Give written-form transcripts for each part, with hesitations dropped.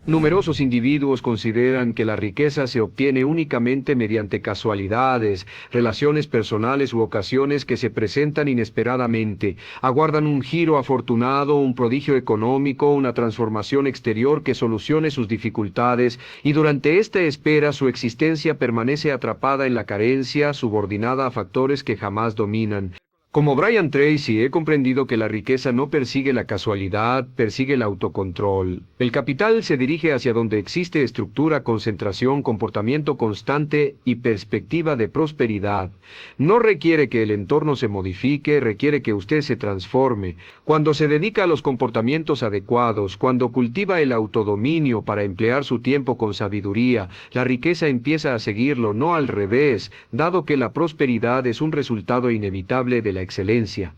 Numerosos individuos consideran que la riqueza se obtiene únicamente mediante casualidades, relaciones personales u ocasiones que se presentan inesperadamente. Aguardan un giro afortunado, un prodigio económico, una transformación exterior que solucione sus dificultades, y durante esta espera su existencia permanece atrapada en la carencia, subordinada a factores que jamás dominan. Como Brian Tracy, he comprendido que la riqueza no persigue la casualidad, persigue el autocontrol. El capital se dirige hacia donde existe estructura, concentración, comportamiento constante y perspectiva de prosperidad. No requiere que el entorno se modifique, requiere que usted se transforme. Cuando se dedica a los comportamientos adecuados, cuando cultiva el autodominio para emplear su tiempo con sabiduría, la riqueza empieza a seguirlo, no al revés, dado que la prosperidad es un resultado inevitable de la excelencia.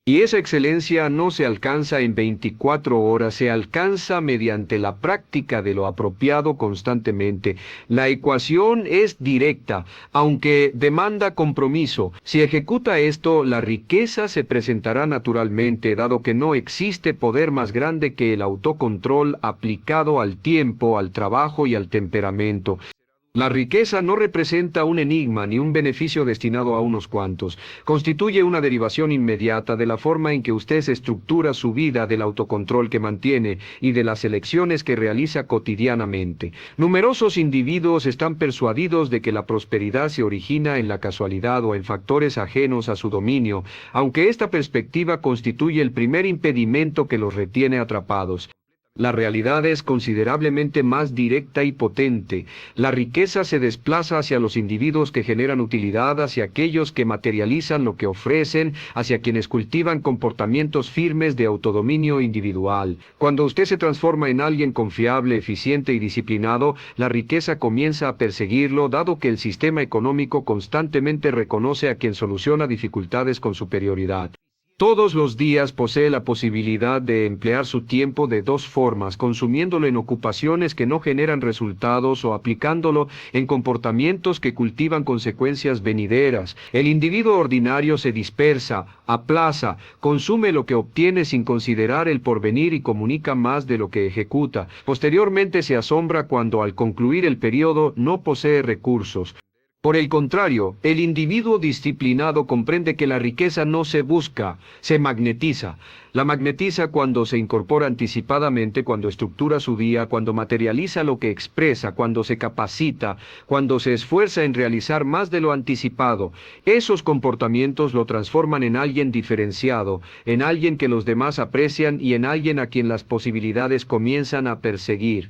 Y esa excelencia no se alcanza en 24 horas, se alcanza mediante la práctica de lo apropiado constantemente. La ecuación es directa, aunque demanda compromiso. Si ejecuta esto, la riqueza se presentará naturalmente, dado que no existe poder más grande que el autocontrol aplicado al tiempo, al trabajo y al temperamento. La riqueza no representa un enigma ni un beneficio destinado a unos cuantos. Constituye una derivación inmediata de la forma en que usted se estructura su vida, del autocontrol que mantiene y de las elecciones que realiza cotidianamente. Numerosos individuos están persuadidos de que la prosperidad se origina en la casualidad o en factores ajenos a su dominio, aunque esta perspectiva constituye el primer impedimento que los retiene atrapados. La realidad es considerablemente más directa y potente. La riqueza se desplaza hacia los individuos que generan utilidad, hacia aquellos que materializan lo que ofrecen, hacia quienes cultivan comportamientos firmes de autodominio individual. Cuando usted se transforma en alguien confiable, eficiente y disciplinado, la riqueza comienza a perseguirlo, dado que el sistema económico constantemente reconoce a quien soluciona dificultades con superioridad. Todos los días posee la posibilidad de emplear su tiempo de dos formas, consumiéndolo en ocupaciones que no generan resultados o aplicándolo en comportamientos que cultivan consecuencias venideras. El individuo ordinario se dispersa, aplaza, consume lo que obtiene sin considerar el porvenir y comunica más de lo que ejecuta. Posteriormente se asombra cuando al concluir el periodo no posee recursos. Por el contrario, el individuo disciplinado comprende que la riqueza no se busca, se magnetiza. La magnetiza cuando se incorpora anticipadamente, cuando estructura su día, cuando materializa lo que expresa, cuando se capacita, cuando se esfuerza en realizar más de lo anticipado. Esos comportamientos lo transforman en alguien diferenciado, en alguien que los demás aprecian y en alguien a quien las posibilidades comienzan a perseguir.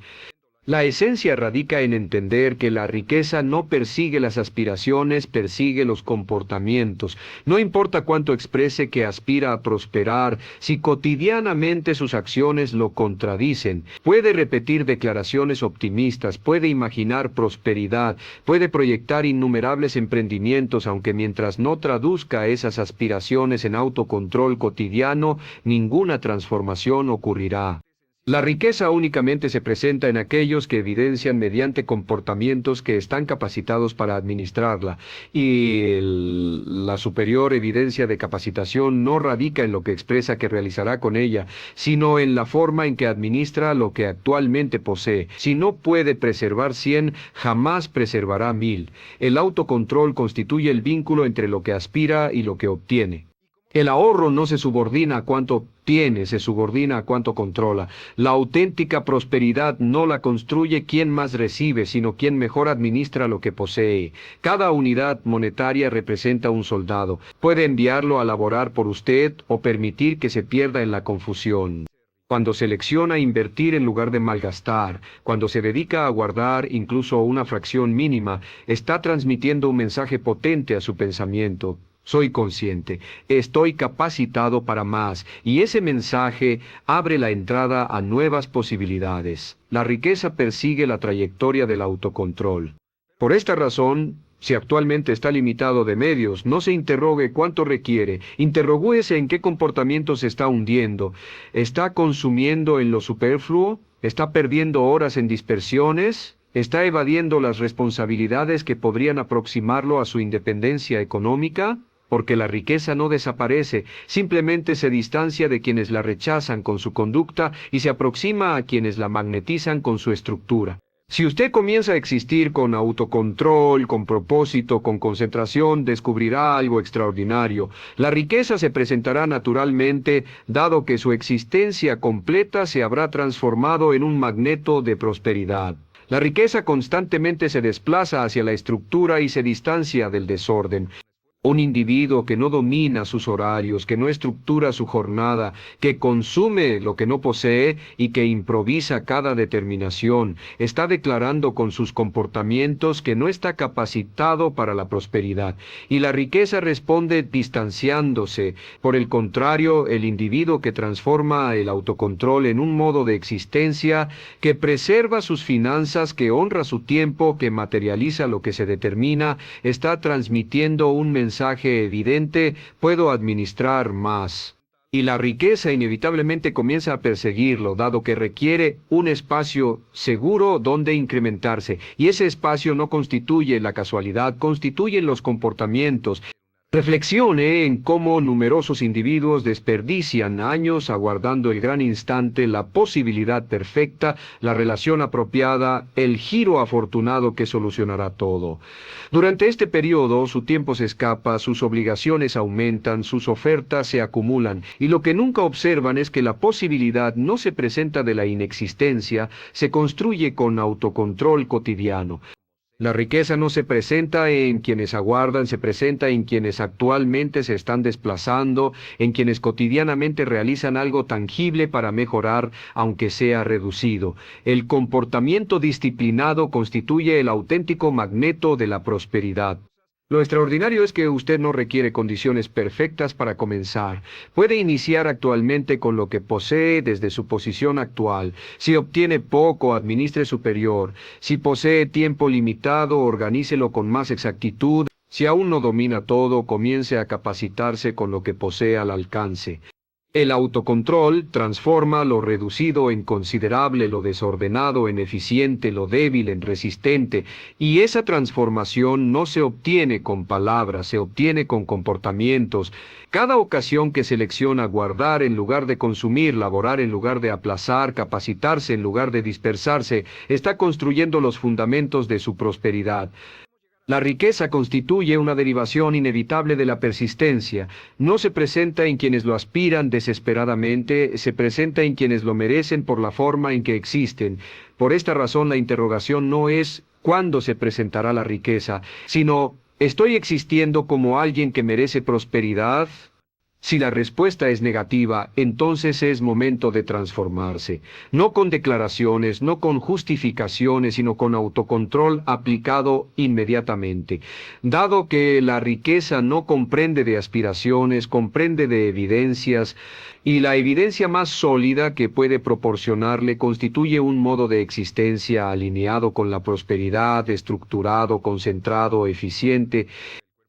La esencia radica en entender que la riqueza no persigue las aspiraciones, persigue los comportamientos. No importa cuánto exprese que aspira a prosperar, si cotidianamente sus acciones lo contradicen. Puede repetir declaraciones optimistas, puede imaginar prosperidad, puede proyectar innumerables emprendimientos, aunque mientras no traduzca esas aspiraciones en autocontrol cotidiano, ninguna transformación ocurrirá. La riqueza únicamente se presenta en aquellos que evidencian mediante comportamientos que están capacitados para administrarla, y la superior evidencia de capacitación no radica en lo que expresa que realizará con ella, sino en la forma en que administra lo que actualmente posee. Si no puede preservar 100, jamás preservará 1000. El autocontrol constituye el vínculo entre lo que aspira y lo que obtiene. El ahorro no se subordina a cuánto obtiene, se subordina a cuánto controla. La auténtica prosperidad no la construye quien más recibe, sino quien mejor administra lo que posee. Cada unidad monetaria representa un soldado. Puede enviarlo a laborar por usted o permitir que se pierda en la confusión. Cuando selecciona invertir en lugar de malgastar, cuando se dedica a guardar incluso una fracción mínima, está transmitiendo un mensaje potente a su pensamiento. Soy consciente, estoy capacitado para más, y ese mensaje abre la entrada a nuevas posibilidades. La riqueza persigue la trayectoria del autocontrol. Por esta razón, si actualmente está limitado de medios, no se interrogue cuánto requiere, interrogúese en qué comportamiento se está hundiendo. ¿Está consumiendo en lo superfluo? ¿Está perdiendo horas en dispersiones? ¿Está evadiendo las responsabilidades que podrían aproximarlo a su independencia económica? porque la riqueza no desaparece, simplemente se distancia de quienes la rechazan con su conducta y se aproxima a quienes la magnetizan con su estructura. Si usted comienza a existir con autocontrol, con propósito, con concentración, descubrirá algo extraordinario. La riqueza se presentará naturalmente, dado que su existencia completa se habrá transformado en un magneto de prosperidad. La riqueza constantemente se desplaza hacia la estructura y se distancia del desorden. Un individuo que no domina sus horarios, que no estructura su jornada, que consume lo que no posee y que improvisa cada determinación, está declarando con sus comportamientos que no está capacitado para la prosperidad. Y la riqueza responde distanciándose. Por el contrario, el individuo que transforma el autocontrol en un modo de existencia, que preserva sus finanzas, que honra su tiempo, que materializa lo que se determina, está transmitiendo un mensaje evidente: puedo administrar más. Y la riqueza inevitablemente comienza a perseguirlo, dado que requiere un espacio seguro donde incrementarse. Y ese espacio no constituye la casualidad, constituyen los comportamientos. Reflexione en cómo numerosos individuos desperdician años aguardando el gran instante, la posibilidad perfecta, la relación apropiada, el giro afortunado que solucionará todo. Durante este periodo, su tiempo se escapa, sus obligaciones aumentan, sus ofertas se acumulan, y lo que nunca observan es que la posibilidad no se presenta de la inexistencia, se construye con autocontrol cotidiano. La riqueza no se presenta en quienes aguardan, se presenta en quienes actualmente se están desplazando, en quienes cotidianamente realizan algo tangible para mejorar, aunque sea reducido. El comportamiento disciplinado constituye el auténtico magneto de la prosperidad. Lo extraordinario es que usted no requiere condiciones perfectas para comenzar. Puede iniciar actualmente con lo que posee desde su posición actual. Si obtiene poco, administre superior. Si posee tiempo limitado, organícelo con más exactitud. Si aún no domina todo, comience a capacitarse con lo que posee al alcance. El autocontrol transforma lo reducido en considerable, lo desordenado en eficiente, lo débil en resistente, y esa transformación no se obtiene con palabras, se obtiene con comportamientos. Cada ocasión que selecciona guardar en lugar de consumir, laborar en lugar de aplazar, capacitarse en lugar de dispersarse, está construyendo los fundamentos de su prosperidad. La riqueza constituye una derivación inevitable de la persistencia. No se presenta en quienes lo aspiran desesperadamente, se presenta en quienes lo merecen por la forma en que existen. Por esta razón la interrogación no es ¿cuándo se presentará la riqueza?, sino ¿estoy existiendo como alguien que merece prosperidad? Si la respuesta es negativa, entonces es momento de transformarse. No con declaraciones, no con justificaciones, sino con autocontrol aplicado inmediatamente. Dado que la riqueza no comprende de aspiraciones, comprende de evidencias, y la evidencia más sólida que puede proporcionarle constituye un modo de existencia alineado con la prosperidad, estructurado, concentrado, eficiente.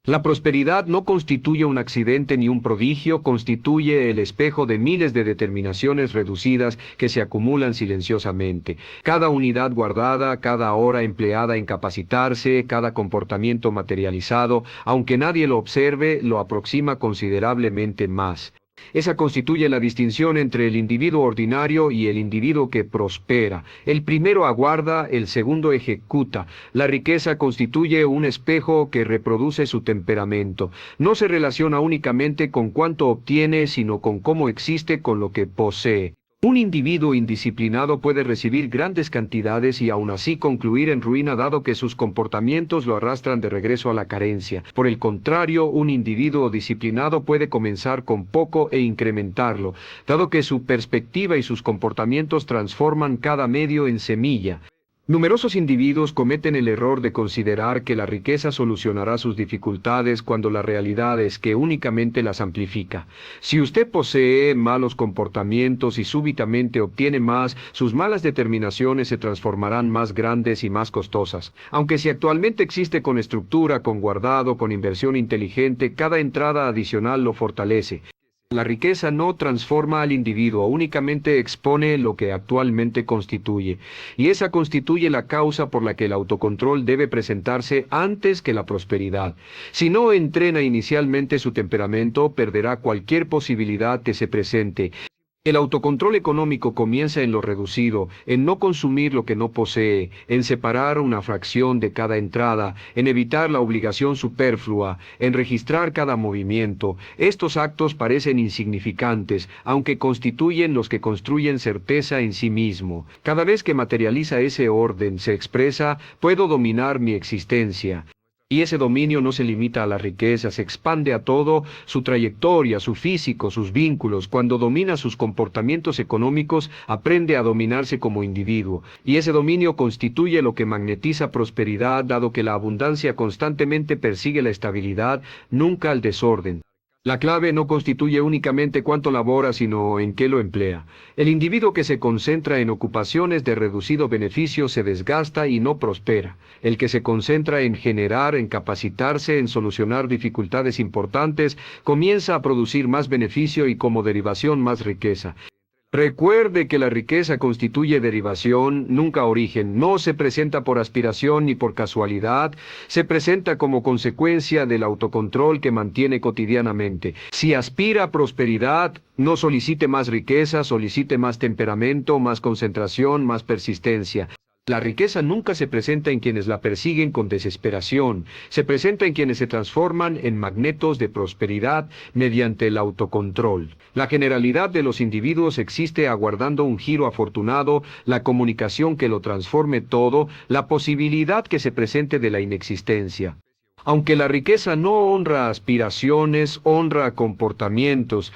La prosperidad no constituye un accidente ni un prodigio, constituye el espejo de miles de determinaciones reducidas que se acumulan silenciosamente. Cada unidad guardada, cada hora empleada en capacitarse, cada comportamiento materializado, aunque nadie lo observe, lo aproxima considerablemente más. Esa constituye la distinción entre el individuo ordinario y el individuo que prospera. El primero aguarda, el segundo ejecuta. La riqueza constituye un espejo que reproduce su temperamento. No se relaciona únicamente con cuánto obtiene, sino con cómo existe con lo que posee. Un individuo indisciplinado puede recibir grandes cantidades y aún así concluir en ruina, dado que sus comportamientos lo arrastran de regreso a la carencia. Por el contrario, un individuo disciplinado puede comenzar con poco e incrementarlo, dado que su perspectiva y sus comportamientos transforman cada medio en semilla. Numerosos individuos cometen el error de considerar que la riqueza solucionará sus dificultades cuando la realidad es que únicamente las amplifica. Si usted posee malos comportamientos y súbitamente obtiene más, sus malas determinaciones se transformarán más grandes y más costosas. Aunque si actualmente existe con estructura, con guardado, con inversión inteligente, cada entrada adicional lo fortalece. La riqueza no transforma al individuo, únicamente expone lo que actualmente constituye, y esa constituye la causa por la que el autocontrol debe presentarse antes que la prosperidad. Si no entrena inicialmente su temperamento, perderá cualquier posibilidad que se presente. El autocontrol económico comienza en lo reducido, en no consumir lo que no posee, en separar una fracción de cada entrada, en evitar la obligación superflua, en registrar cada movimiento. Estos actos parecen insignificantes, aunque constituyen los que construyen certeza en sí mismo. Cada vez que materializa ese orden, se expresa, puedo dominar mi existencia. Y ese dominio no se limita a la riqueza, se expande a todo, su trayectoria, su físico, sus vínculos. Cuando domina sus comportamientos económicos, aprende a dominarse como individuo. Y ese dominio constituye lo que magnetiza prosperidad, dado que la abundancia constantemente persigue la estabilidad, nunca el desorden. La clave no constituye únicamente cuánto labora, sino en qué lo emplea. El individuo que se concentra en ocupaciones de reducido beneficio se desgasta y no prospera. El que se concentra en generar, en capacitarse, en solucionar dificultades importantes, comienza a producir más beneficio y como derivación más riqueza. Recuerde que la riqueza constituye derivación, nunca origen. No se presenta por aspiración ni por casualidad, se presenta como consecuencia del autocontrol que mantiene cotidianamente. Si aspira a prosperidad, no solicite más riqueza, solicite más temperamento, más concentración, más persistencia. La riqueza nunca se presenta en quienes la persiguen con desesperación, se presenta en quienes se transforman en magnetos de prosperidad mediante el autocontrol. La generalidad de los individuos existe aguardando un giro afortunado, la comunicación que lo transforme todo, la posibilidad que se presente de la inexistencia. Aunque la riqueza no honra aspiraciones, honra comportamientos.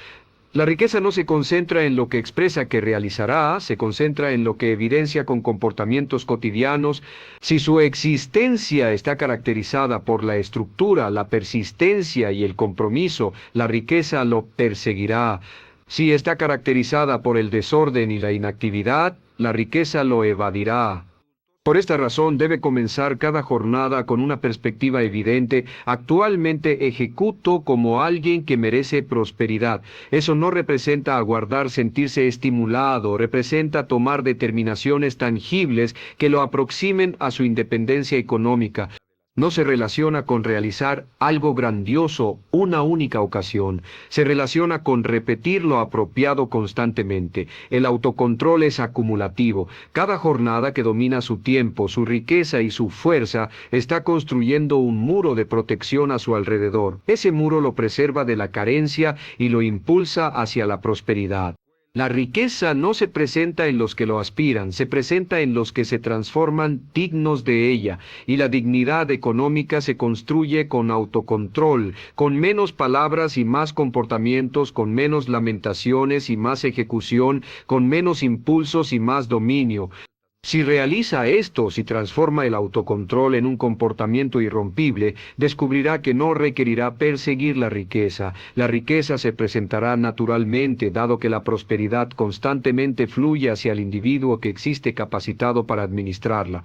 La riqueza no se concentra en lo que expresa que realizará, se concentra en lo que evidencia con comportamientos cotidianos. Si su existencia está caracterizada por la estructura, la persistencia y el compromiso, la riqueza lo perseguirá. Si está caracterizada por el desorden y la inactividad, la riqueza lo evadirá. Por esta razón debe comenzar cada jornada con una perspectiva evidente. Actualmente ejecuto como alguien que merece prosperidad. Eso no representa aguardar sentirse estimulado, representa tomar determinaciones tangibles que lo aproximen a su independencia económica. No se relaciona con realizar algo grandioso una única ocasión. Se relaciona con repetir lo apropiado constantemente. El autocontrol es acumulativo. Cada jornada que domina su tiempo, su riqueza y su fuerza está construyendo un muro de protección a su alrededor. Ese muro lo preserva de la carencia y lo impulsa hacia la prosperidad. La riqueza no se presenta en los que lo aspiran, se presenta en los que se transforman dignos de ella, y la dignidad económica se construye con autocontrol, con menos palabras y más comportamientos, con menos lamentaciones y más ejecución, con menos impulsos y más dominio. Si realiza esto, si transforma el autocontrol en un comportamiento irrompible, descubrirá que no requerirá perseguir la riqueza. La riqueza se presentará naturalmente, dado que la prosperidad constantemente fluye hacia el individuo que existe capacitado para administrarla.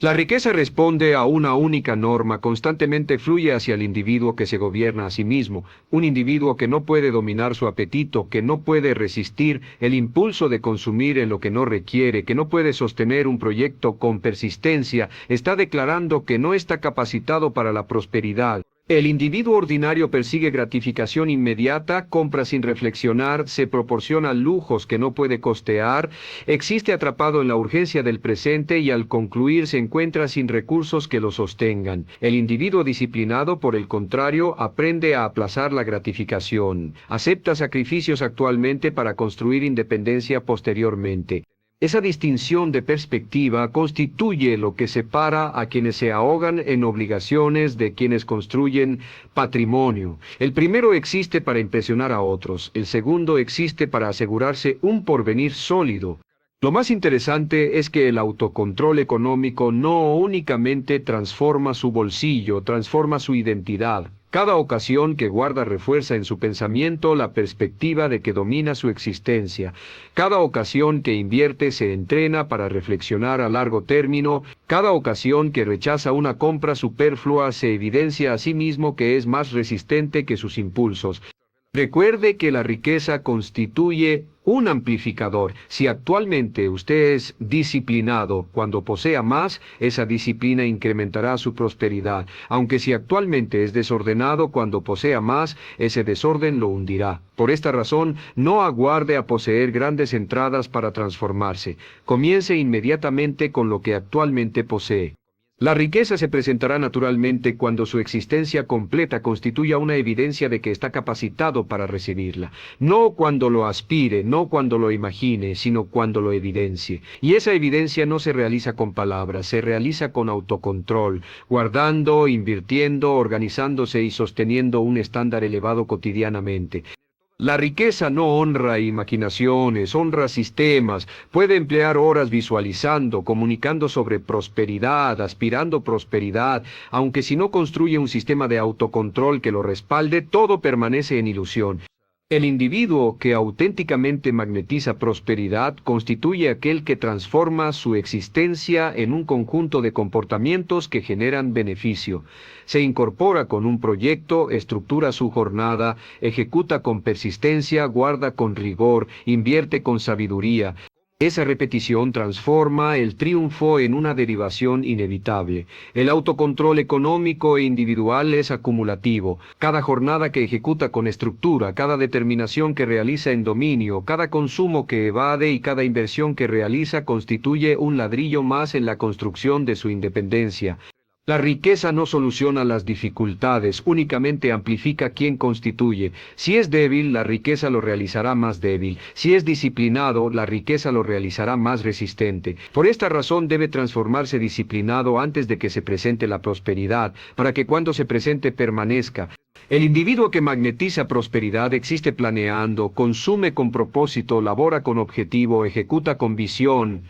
La riqueza responde a una única norma, constantemente fluye hacia el individuo que se gobierna a sí mismo, un individuo que no puede dominar su apetito, que no puede resistir el impulso de consumir en lo que no requiere, que no puede sostener un proyecto con persistencia, está declarando que no está capacitado para la prosperidad. El individuo ordinario persigue gratificación inmediata, compra sin reflexionar, se proporciona lujos que no puede costear, existe atrapado en la urgencia del presente y al concluir se encuentra sin recursos que lo sostengan. El individuo disciplinado, por el contrario, aprende a aplazar la gratificación, acepta sacrificios actualmente para construir independencia posteriormente. Esa distinción de perspectiva constituye lo que separa a quienes se ahogan en obligaciones de quienes construyen patrimonio. El primero existe para impresionar a otros, el segundo existe para asegurarse un porvenir sólido. Lo más interesante es que el autocontrol económico no únicamente transforma su bolsillo, transforma su identidad. Cada ocasión que guarda refuerza en su pensamiento la perspectiva de que domina su existencia. Cada ocasión que invierte se entrena para reflexionar a largo término. Cada ocasión que rechaza una compra superflua se evidencia a sí mismo que es más resistente que sus impulsos. Recuerde que la riqueza constituye un amplificador. Si actualmente usted es disciplinado, cuando posea más, esa disciplina incrementará su prosperidad. Aunque si actualmente es desordenado, cuando posea más, ese desorden lo hundirá. Por esta razón, no aguarde a poseer grandes entradas para transformarse. Comience inmediatamente con lo que actualmente posee. La riqueza se presentará naturalmente cuando su existencia completa constituya una evidencia de que está capacitado para recibirla. No cuando lo aspire, no cuando lo imagine, sino cuando lo evidencie. Y esa evidencia no se realiza con palabras, se realiza con autocontrol, guardando, invirtiendo, organizándose y sosteniendo un estándar elevado cotidianamente. La riqueza no honra imaginaciones, honra sistemas, puede emplear horas visualizando, comunicando sobre prosperidad, aspirando prosperidad, aunque si no construye un sistema de autocontrol que lo respalde, todo permanece en ilusión. El individuo que auténticamente magnetiza prosperidad constituye aquel que transforma su existencia en un conjunto de comportamientos que generan beneficio. Se incorpora con un proyecto, estructura su jornada, ejecuta con persistencia, guarda con rigor, invierte con sabiduría. Esa repetición transforma el triunfo en una derivación inevitable. El autocontrol económico e individual es acumulativo. Cada jornada que ejecuta con estructura, cada determinación que realiza en dominio, cada consumo que evade y cada inversión que realiza constituye un ladrillo más en la construcción de su independencia. La riqueza no soluciona las dificultades, únicamente amplifica quien constituye. Si es débil, la riqueza lo realizará más débil. Si es disciplinado, la riqueza lo realizará más resistente. Por esta razón debe transformarse disciplinado antes de que se presente la prosperidad, para que cuando se presente permanezca. El individuo que magnetiza prosperidad existe planeando, consume con propósito, labora con objetivo, ejecuta con visión.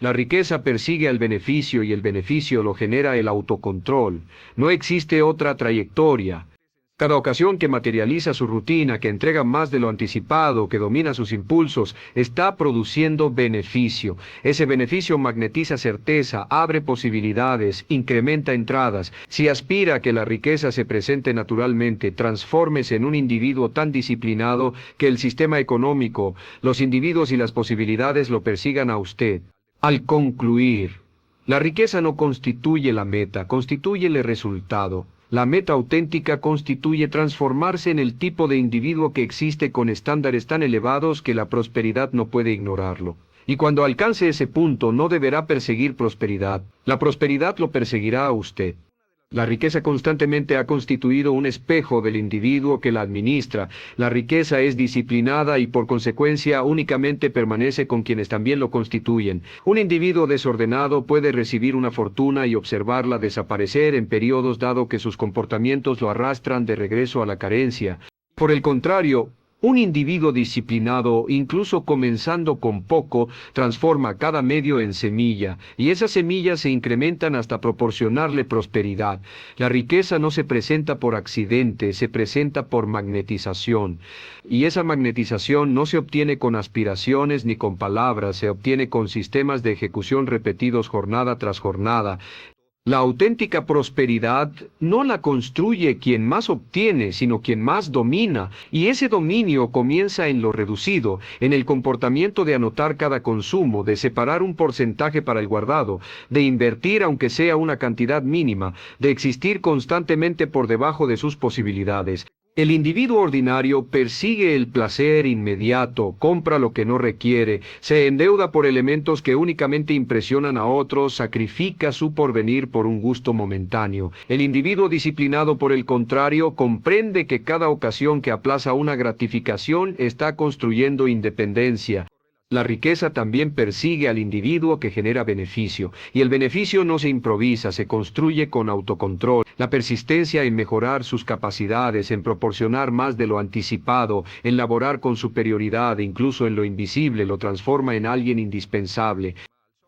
La riqueza persigue al beneficio y el beneficio lo genera el autocontrol. No existe otra trayectoria. Cada ocasión que materializa su rutina, que entrega más de lo anticipado, que domina sus impulsos, está produciendo beneficio. Ese beneficio magnetiza certeza, abre posibilidades, incrementa entradas. Si aspira a que la riqueza se presente naturalmente, transfórmese en un individuo tan disciplinado que el sistema económico, los individuos y las posibilidades lo persigan a usted. Al concluir, la riqueza no constituye la meta, constituye el resultado. La meta auténtica constituye transformarse en el tipo de individuo que existe con estándares tan elevados que la prosperidad no puede ignorarlo. Y cuando alcance ese punto no deberá perseguir prosperidad. La prosperidad lo perseguirá a usted. La riqueza constantemente ha constituido un espejo del individuo que la administra. La riqueza es disciplinada y por consecuencia únicamente permanece con quienes también lo constituyen. Un individuo desordenado puede recibir una fortuna y observarla desaparecer en periodos dado que sus comportamientos lo arrastran de regreso a la carencia. Por el contrario, un individuo disciplinado, incluso comenzando con poco, transforma cada medio en semilla, y esas semillas se incrementan hasta proporcionarle prosperidad. La riqueza no se presenta por accidente, se presenta por magnetización. Y esa magnetización no se obtiene con aspiraciones ni con palabras, se obtiene con sistemas de ejecución repetidos jornada tras jornada. La auténtica prosperidad no la construye quien más obtiene, sino quien más domina, y ese dominio comienza en lo reducido, en el comportamiento de anotar cada consumo, de separar un porcentaje para el guardado, de invertir aunque sea una cantidad mínima, de existir constantemente por debajo de sus posibilidades. El individuo ordinario persigue el placer inmediato, compra lo que no requiere, se endeuda por elementos que únicamente impresionan a otros, sacrifica su porvenir por un gusto momentáneo. El individuo disciplinado, por el contrario, comprende que cada ocasión que aplaza una gratificación está construyendo independencia. La riqueza también persigue al individuo que genera beneficio, y el beneficio no se improvisa, se construye con autocontrol. La persistencia en mejorar sus capacidades, en proporcionar más de lo anticipado, en laborar con superioridad, incluso en lo invisible, lo transforma en alguien indispensable.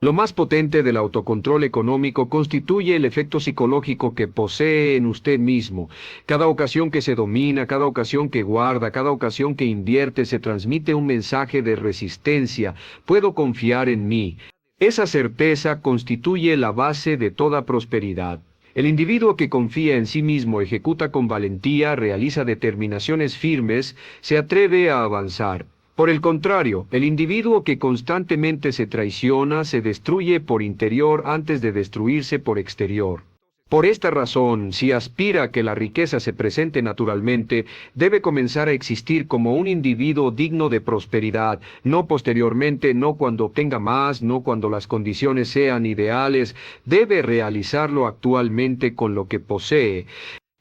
Lo más potente del autocontrol económico constituye el efecto psicológico que posee en usted mismo. Cada ocasión que se domina, cada ocasión que guarda, cada ocasión que invierte, se transmite un mensaje de resistencia. Puedo confiar en mí. Esa certeza constituye la base de toda prosperidad. El individuo que confía en sí mismo, ejecuta con valentía, realiza determinaciones firmes, se atreve a avanzar. Por el contrario, el individuo que constantemente se traiciona, se destruye por interior antes de destruirse por exterior. Por esta razón, si aspira a que la riqueza se presente naturalmente, debe comenzar a existir como un individuo digno de prosperidad, no posteriormente, no cuando obtenga más, no cuando las condiciones sean ideales, debe realizarlo actualmente con lo que posee.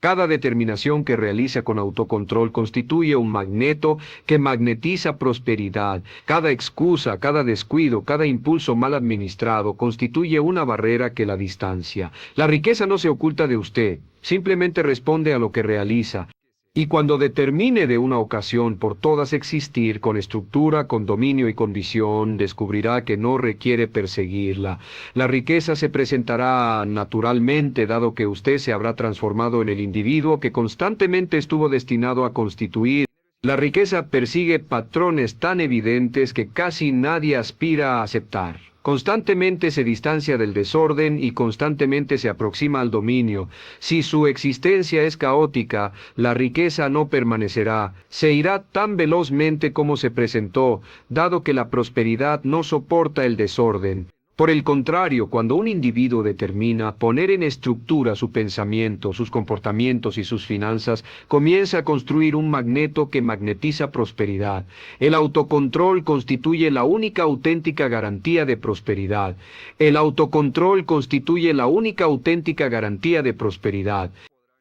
Cada determinación que realiza con autocontrol constituye un magneto que magnetiza prosperidad. Cada excusa, cada descuido, cada impulso mal administrado constituye una barrera que la distancia. La riqueza no se oculta de usted, simplemente responde a lo que realiza. Y cuando determine de una ocasión por todas existir con estructura, con dominio y con visión, descubrirá que no requiere perseguirla. La riqueza se presentará naturalmente, dado que usted se habrá transformado en el individuo que constantemente estuvo destinado a constituir. La riqueza persigue patrones tan evidentes que casi nadie aspira a aceptar. Constantemente se distancia del desorden y constantemente se aproxima al dominio. Si su existencia es caótica, la riqueza no permanecerá. Se irá tan velozmente como se presentó, dado que la prosperidad no soporta el desorden. Por el contrario, cuando un individuo determina poner en estructura su pensamiento, sus comportamientos y sus finanzas, comienza a construir un magneto que magnetiza prosperidad. El autocontrol constituye la única auténtica garantía de prosperidad. El autocontrol constituye la única auténtica garantía de prosperidad.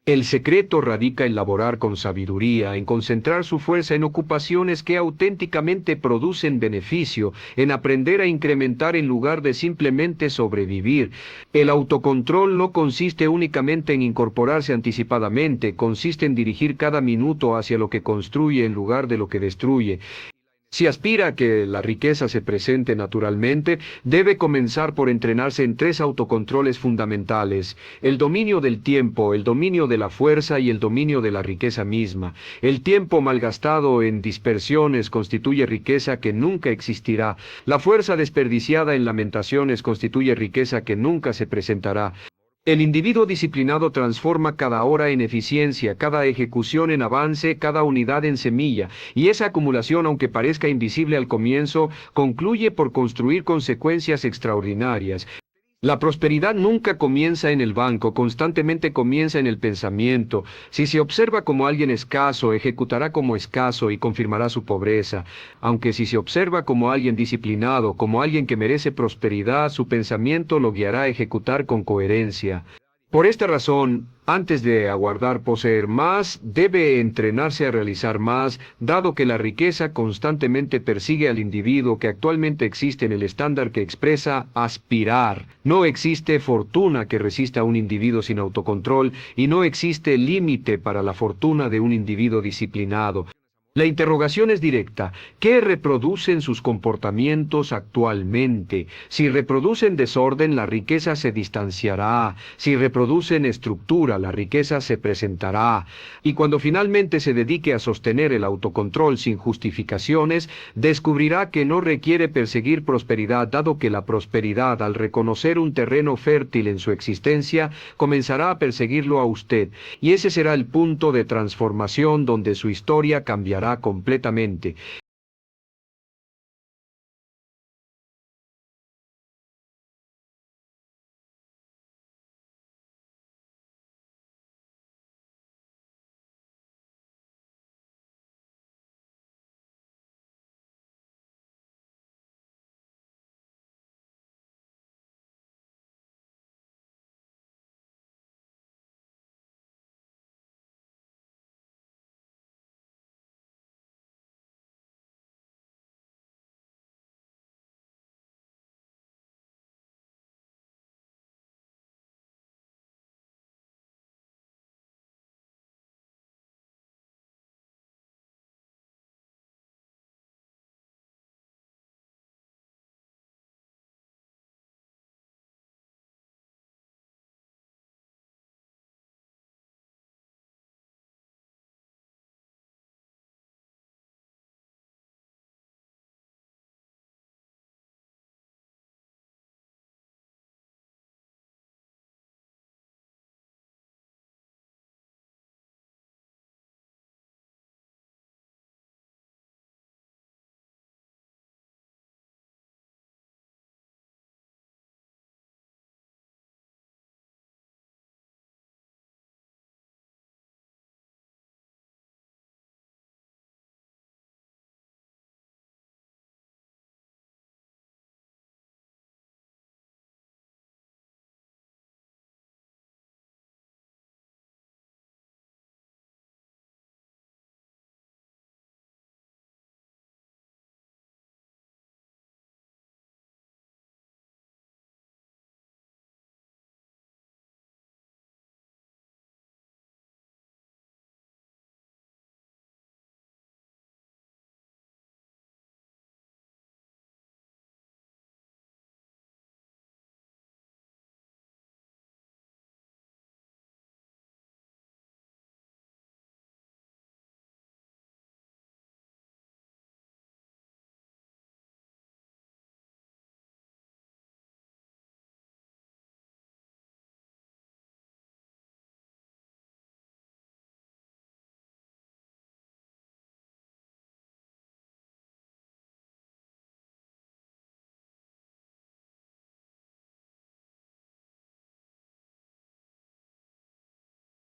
El secreto radica en laborar con sabiduría, en concentrar su fuerza en ocupaciones que auténticamente producen beneficio, en aprender a incrementar en lugar de simplemente sobrevivir. El autocontrol no consiste únicamente en incorporarse anticipadamente, consiste en dirigir cada minuto hacia lo que construye en lugar de lo que destruye. Si aspira a que la riqueza se presente naturalmente, debe comenzar por entrenarse en tres autocontroles fundamentales: el dominio del tiempo, el dominio de la fuerza y el dominio de la riqueza misma. El tiempo malgastado en dispersiones constituye riqueza que nunca existirá. La fuerza desperdiciada en lamentaciones constituye riqueza que nunca se presentará. El individuo disciplinado transforma cada hora en eficiencia, cada ejecución en avance, cada unidad en semilla, y esa acumulación, aunque parezca invisible al comienzo, concluye por construir consecuencias extraordinarias. La prosperidad nunca comienza en el banco, constantemente comienza en el pensamiento. Si se observa como alguien escaso, ejecutará como escaso y confirmará su pobreza. Aunque si se observa como alguien disciplinado, como alguien que merece prosperidad, su pensamiento lo guiará a ejecutar con coherencia. Por esta razón, antes de aguardar poseer más, debe entrenarse a realizar más, dado que la riqueza constantemente persigue al individuo que actualmente existe en el estándar que expresa aspirar. No existe fortuna que resista a un individuo sin autocontrol y no existe límite para la fortuna de un individuo disciplinado. La interrogación es directa. ¿Qué reproducen sus comportamientos actualmente? Si reproducen desorden, la riqueza se distanciará. Si reproducen estructura, la riqueza se presentará. Y cuando finalmente se dedique a sostener el autocontrol sin justificaciones, descubrirá que no requiere perseguir prosperidad, dado que la prosperidad, al reconocer un terreno fértil en su existencia, comenzará a perseguirlo a usted. Y ese será el punto de transformación donde su historia cambiará completamente.